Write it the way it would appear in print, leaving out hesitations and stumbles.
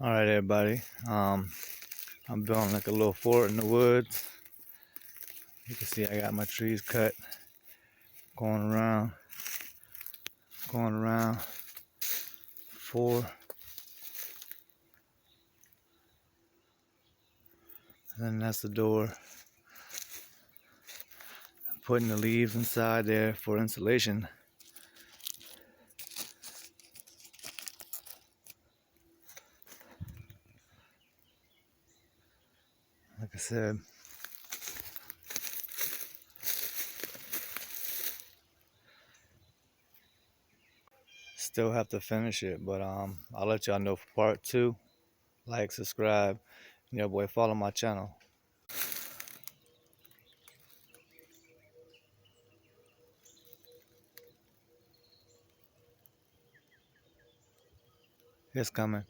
All right, everybody. I'm building like a little fort in the woods. You can see I got my trees cut, going around, going around. 4, and then that's the door. I'm putting the leaves inside there for insulation. Like I said, still have to finish it, but I'll let y'all know for part 2. Like, subscribe, and your boy follow my channel. It's coming.